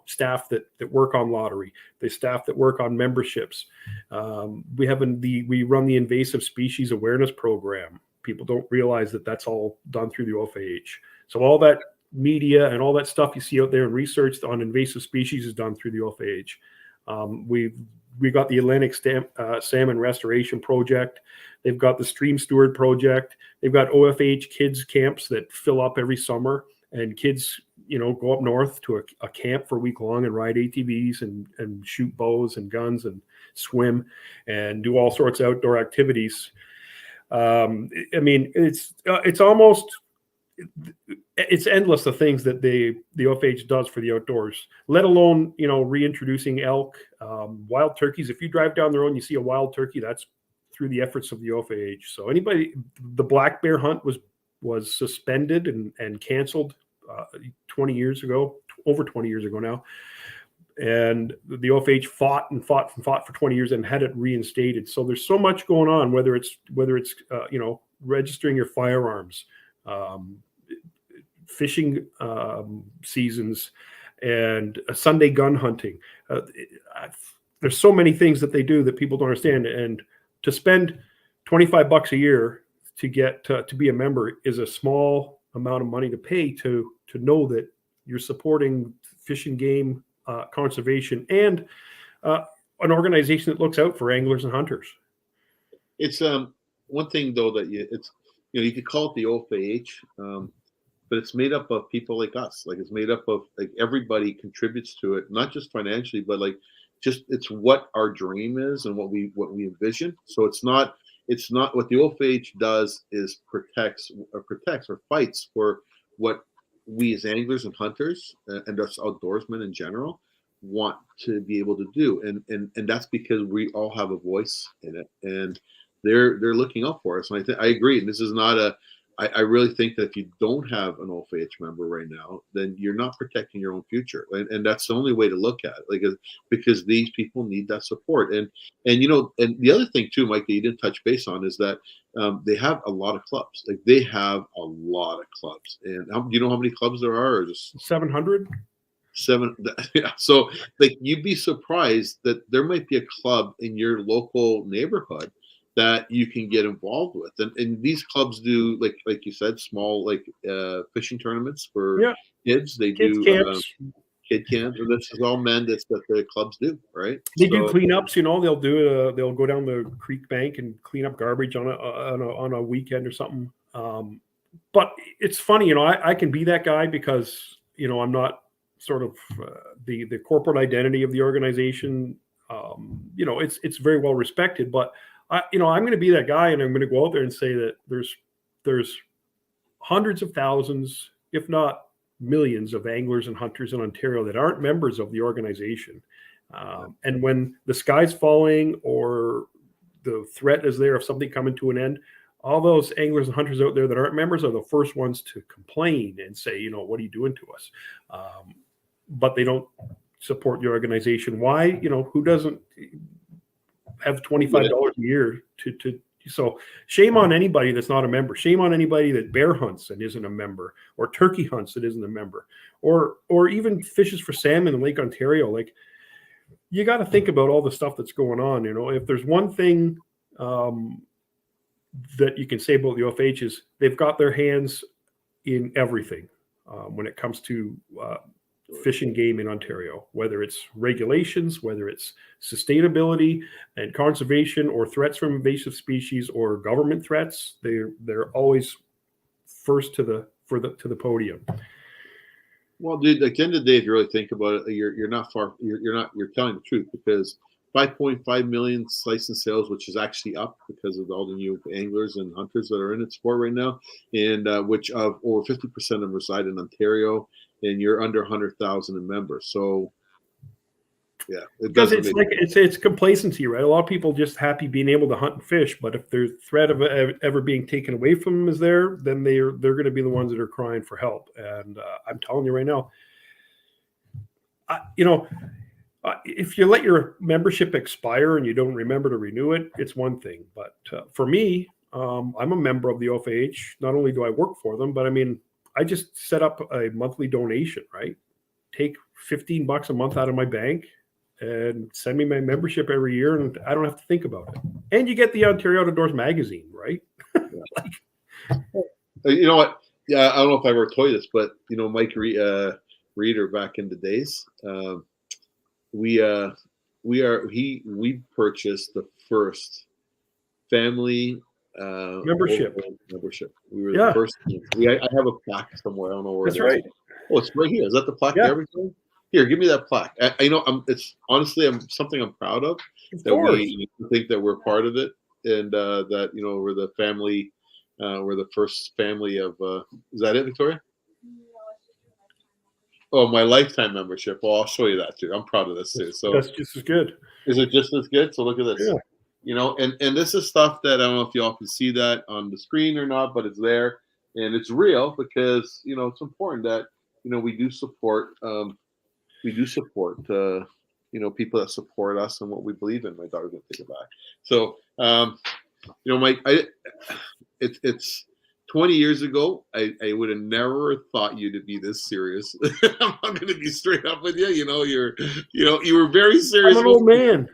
S3: staff that work on lottery, the staff that work on memberships. We run the invasive species awareness program. People don't realize that that's all done through the OFAH. So all that media and all that stuff you see out there and research on invasive species is done through the OFAH. We got the Atlantic Salmon Restoration Project. They've got the Stream Steward Project. They've got OFH kids camps that fill up every summer, and kids go up north to a camp for a week long and ride ATVs and shoot bows and guns and swim and do all sorts of outdoor activities. It's endless the things that the OFH does for the outdoors, let alone, reintroducing elk, wild turkeys. If you drive down the road and you see a wild turkey, that's through the efforts of the OFH. So the black bear hunt was suspended and canceled 20 years ago, over 20 years ago now. And the OFH fought for 20 years and had it reinstated. So there's so much going on, whether it's registering your firearms, fishing seasons, and Sunday gun hunting. There's so many things that they do that people don't understand. And to spend $25 a year to get to be a member is a small amount of money to pay to know that you're supporting fish and game conservation and an organization that looks out for anglers and hunters.
S2: It's one thing though that you could call it the OFAH, but it's made up of people like us. Like it's made up of like everybody contributes to it, not just financially, but like just it's what our dream is and what we envision. So it's not it's not what the OFH does is protects or fights for what we as anglers and hunters and us outdoorsmen in general want to be able to do, and that's because we all have a voice in it, and they're looking out for us. And I agree. And this is not a. I really think that if you don't have an OFH member right now, then you're not protecting your own future, and that's the only way to look at it. Like, because these people need that support, and and the other thing too, Mike, that you didn't touch base on is that they have a lot of clubs. Like, they have a lot of clubs, and do you know how many clubs there are? Or just
S3: 700.
S2: Seven. Yeah. So, like, you'd be surprised that there might be a club in your local neighborhood that you can get involved with, and these clubs do, like you said, small, like, fishing tournaments for kids. They
S3: Kids
S2: do
S3: camps.
S2: kid camps, and this is all mandates that the clubs do, right?
S3: They do cleanups. They'll go down the creek bank and clean up garbage on a weekend or something. But it's funny, I can be that guy because I'm not sort of the corporate identity of the organization. It's very well respected, but I'm going to be that guy, and I'm going to go out there and say that there's hundreds of thousands, if not millions, of anglers and hunters in Ontario that aren't members of the organization. And when the sky's falling or the threat is there of something coming to an end, all those anglers and hunters out there that aren't members are the first ones to complain and say, what are you doing to us? But they don't support the organization. Why? Who doesn't have $25 a year to so shame on anybody that's not a member. Shame on anybody that bear hunts and isn't a member, or turkey hunts that isn't a member, or even fishes for salmon in Lake Ontario. Like, you got to think about all the stuff that's going on. If there's one thing that you can say about the OFH is they've got their hands in everything when it comes to fish and game in Ontario, whether it's regulations, whether it's sustainability and conservation, or threats from invasive species, or government threats. They're always first to the podium.
S2: Well, dude, at the end of the day, if you really think about it, you're not far. You're telling the truth, because 5.5 million license sales, which is actually up because of all the new anglers and hunters that are in its sport right now, and which of over 50% of them reside in Ontario, and you're under 100,000 in members. So, yeah,
S3: because it's complacency, right? A lot of people just happy being able to hunt and fish, but if the threat of ever being taken away from them is there, then they're going to be the ones that are crying for help. And I'm telling you right now, if you let your membership expire and you don't remember to renew it, it's one thing. But for me, I'm a member of the OFH. Not only do I work for them, but I just set up a monthly donation, right? Take $15 a month out of my bank and send me my membership every year, and I don't have to think about it. And you get the Ontario Outdoors magazine, right?
S2: You know what? Yeah, I don't know if I ever told you this, but Mike Reeder, back in the days, we purchased the first family
S3: membership.
S2: We were the first. I have a plaque somewhere. I don't know where.
S3: That's right.
S2: Oh, it's right here. Is that the plaque?
S3: Yeah.
S2: Everything. Here, give me that plaque. It's honestly, something I'm proud of. That we think that we're part of it, and that we're the family. We're the first family of. Is that it, Victoria? Oh, my lifetime membership. Well, I'll show you that too. I'm proud of this too. So
S3: that's just as good.
S2: Is it just as good? So look at this. Yeah. And this is stuff that I don't know if y'all can see that on the screen or not, but it's there, and it's real, because it's important that we do support people that support us and what we believe in. My daughter's gonna take it back. So Mike, it's 20 years ago, I would have never thought you to be this serious. I'm going to be straight up with you. You were very serious.
S3: I'm an old man.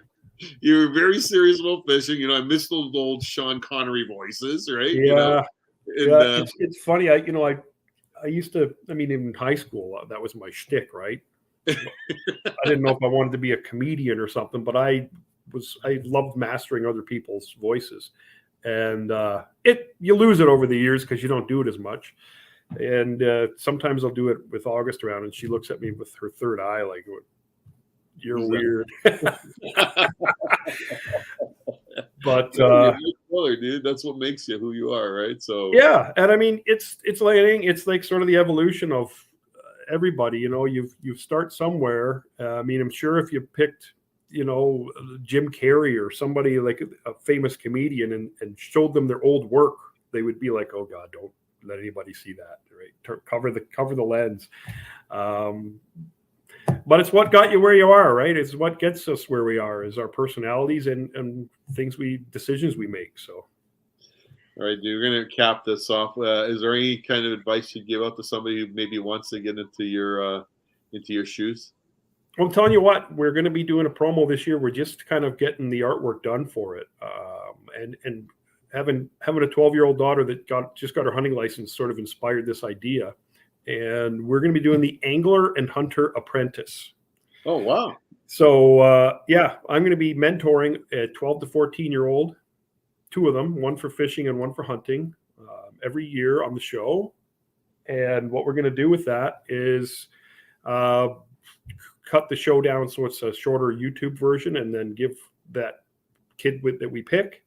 S2: You were very serious about fishing. I missed those old Sean Connery voices, right?
S3: Yeah. It's funny. I used to, in high school, that was my shtick, right? I didn't know if I wanted to be a comedian or something, but I loved mastering other people's voices. And you lose it over the years because you don't do it as much. And sometimes I'll do it with August around, and she looks at me with her third eye like, "You're weird." But
S2: dude, that's what makes you who you are, right? So
S3: yeah, and I mean, it's like sort of the evolution of everybody. You start somewhere. I mean, I'm sure if you picked, Jim Carrey or somebody like a famous comedian and showed them their old work, they would be like, "Oh God, don't let anybody see that." Right? Cover the lens. But it's what got you where you are, right? It's what gets us where we are, is our personalities and decisions we make. So.
S2: All right, dude, we're going to cap this off. Is there any kind of advice you'd give out to somebody who maybe wants to get into your shoes?
S3: I'm telling you what, we're going to be doing a promo this year. We're just kind of getting the artwork done for it, and having a 12-year-old daughter that just got her hunting license sort of inspired this idea. And we're going to be doing the Angler and Hunter Apprentice.
S2: Oh wow!
S3: So I'm going to be mentoring a 12 to 14-year-old. Two of them, one for fishing and one for hunting, every year on the show. And what we're going to do with that is cut the show down so it's a shorter YouTube version, and then give that kid that we pick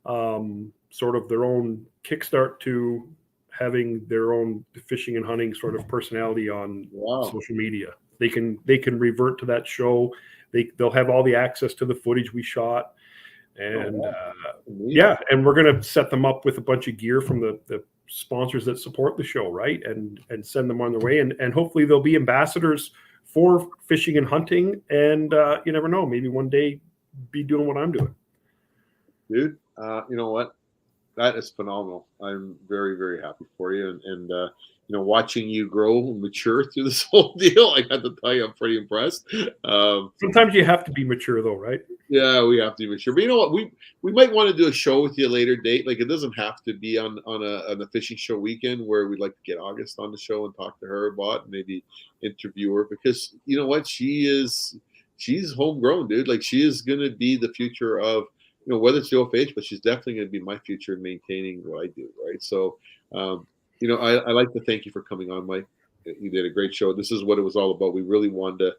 S3: sort of their own kickstart to having their own fishing and hunting sort of personality on social media. They can revert to that show. They'll have all the access to the footage we shot. And and we're going to set them up with a bunch of gear from the sponsors that support the show, right? And send them on their way. And hopefully they'll be ambassadors for fishing and hunting. And you never know, maybe one day be doing what I'm doing.
S2: Dude, you know what? That is phenomenal. I'm very, very happy for you. And watching you grow and mature through this whole deal, I got to tell you, I'm pretty impressed.
S3: Sometimes you have to be mature though, right?
S2: Yeah, we have to be mature. But you know what? We might want to do a show with you a later date. Like, it doesn't have to be on a fishing show weekend, where we'd like to get August on the show and talk to her about, and maybe interview her, because you know what? She's homegrown, dude. Like, she is going to be the future of, whether it's the OFH, but she's definitely going to be my future in maintaining what I do, right? So, I like to thank you for coming on, Mike. You did a great show. This is what it was all about. We really wanted to,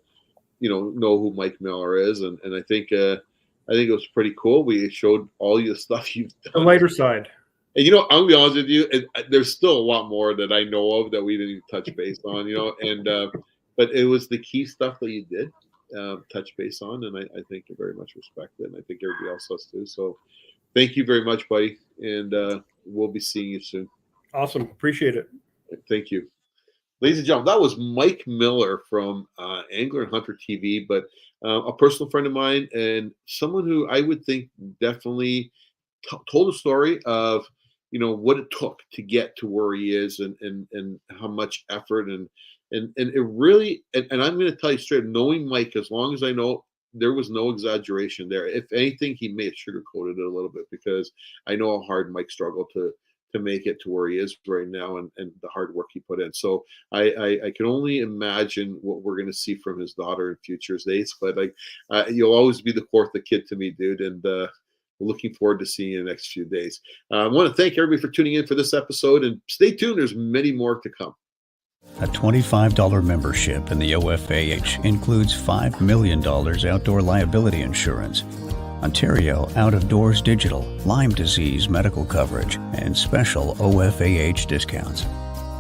S2: know who Mike Miller is, and I think it was pretty cool. We showed all the stuff you've done.
S3: The lighter side.
S2: And I'll be honest with you, there's still a lot more that I know of that we didn't even touch base on, but it was the key stuff that you did touch base on, and I think you very much respect it, and I think everybody else does too. So thank you very much, buddy, and we'll be seeing you soon.
S3: Awesome. Appreciate it.
S2: Thank you. Ladies and gentlemen, that was Mike Miller from Angler and Hunter TV, but a personal friend of mine, and someone who I would think definitely told a story of, what it took to get to where he is, and how much effort and it really, and I'm going to tell you straight, knowing Mike, as long as I know, there was no exaggeration there. If anything, he may have sugarcoated it a little bit, because I know how hard Mike struggled to make it to where he is right now, and the hard work he put in. So I can only imagine what we're going to see from his daughter in future days. But you'll always be the fourth kid to me, dude. And looking forward to seeing you in the next few days. I want to thank everybody for tuning in for this episode, and stay tuned. There's many more to come.
S4: A $25 membership in the OFAH includes $5 million outdoor liability insurance, Ontario out-of-doors digital, Lyme disease medical coverage, and special OFAH discounts.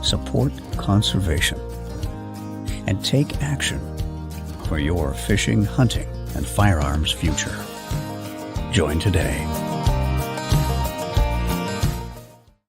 S4: Support conservation and take action for your fishing, hunting, and firearms future. Join today.